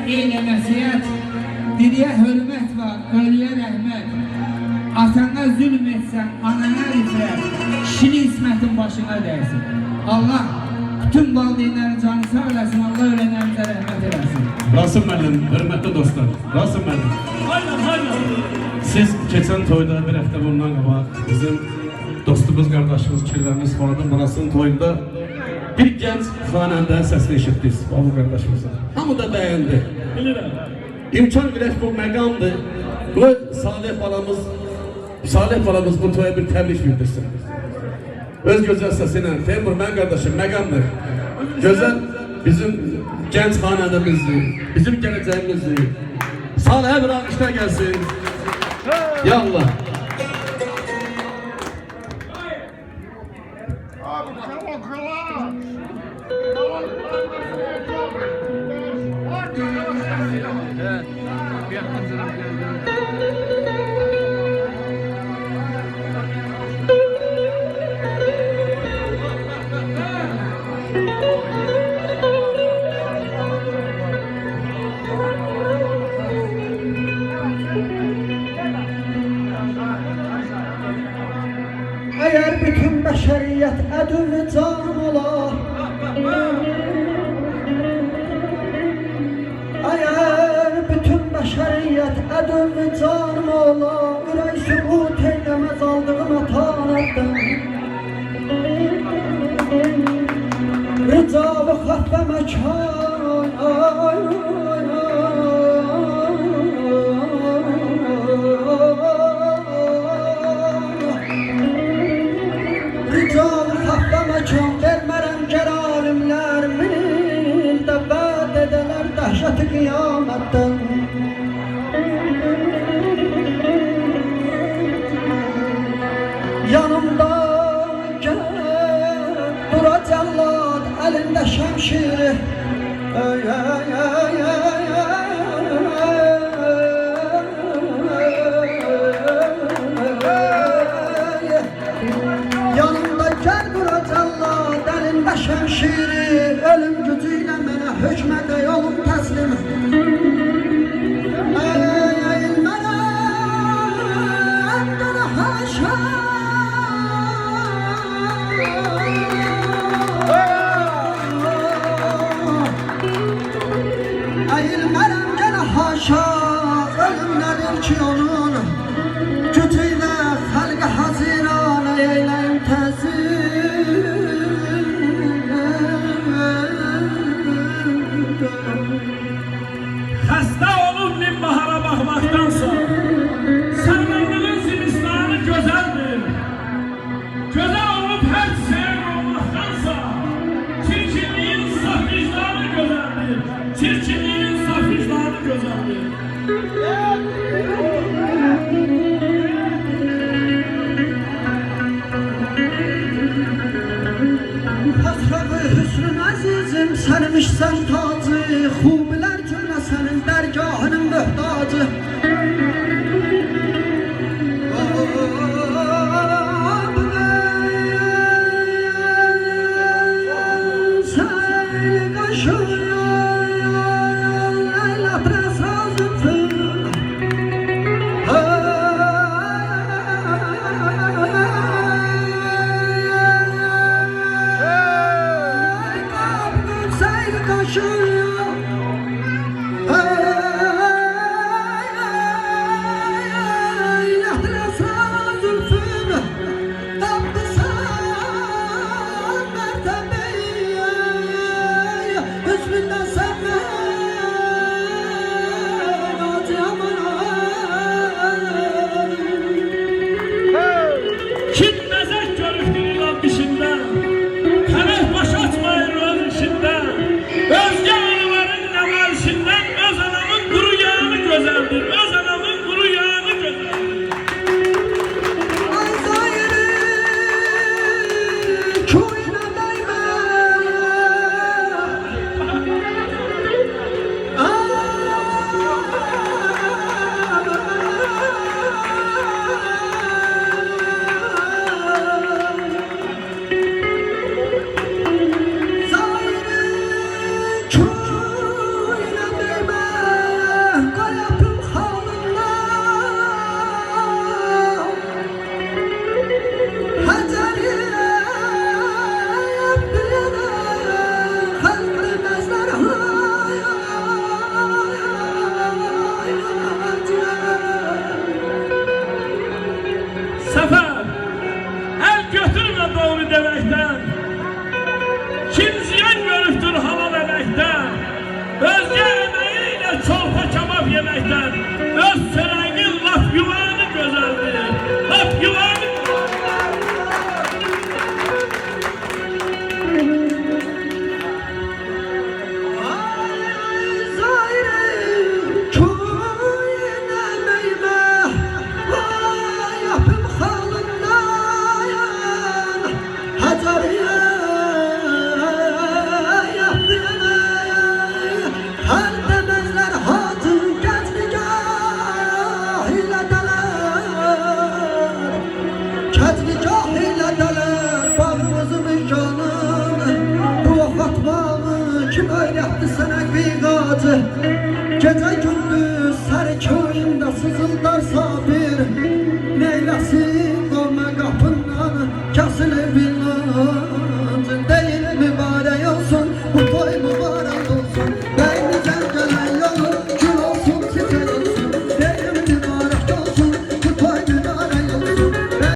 eyle nəsiyyət, diriyə hörmət var, ölüyə rəhmət. Atana zülm etsən, anana rifrət, kişinin ismətin başına dəysin. Allah bütün valideynlərin canı sağ eləsin, Allah ölənlərimizə rəhmət eləsin. Rasim müəllim, hörmətli dostlar, Rasim müəllim. Siz keçən toyda bir həftə bundan qabaq bizim dostumuz, qardaşımız, kirlərimiz Fuadın Burasının toyunda bir gənc xanəndə səsini eşitdiniz, Babu qardaşımızın. Hamı da bəyəndi. Bilirəm. İmkan verək bu məqamdır. Bu Salih balamız bu toya bir təbrik bildirsin. Öz gözəl səsi ilə, Teymur, mən qardaşım, məqamdır. Gözəl bizim gənc xanədimizdir, bizim gələcəyimizdir. Salihə bir alqışlar gəlsin. Ya Allah. Eğer bütün beşeriyet edül canım ola, eğer bütün beşeriyet edül canım ola, ürey sükut eylemez aldığım atanetten. Rıza ve hak ve mekan, ay, ay, Çok vermerem ceralimler minil debat edeler dehşeti kıyametten. Yanımda gel dura cellat elinde şemşiri. Ey ey ey ey şemşiri ölüm gücüyle bana hükmede yolum teslim. Eğilmene endine haşa. Eğilmene endine haşa. Ölüm nedir ki onun gücüyle halka hazirane eyleyim tezir. Xəstə olub Nimbahara baxmaqdansa, sərvəndinin zimistanı gözəldir. Gözəl olub hər seyir olmaqdansa, çirkinliyin saf vicdanı gözəldir. Çirkinliyin saf vicdanı gözəldir. Hasrabı hüsnün azizim, sənmişsən tacı, xubilər cümlə sənin dərgahının möhtacı. Seyl qaşıyor, əllətrəs azıfın. Dişindən, xələk baş açmayır öz işindən, özgə anıların Gece gündüz her köyünde sızıldarsa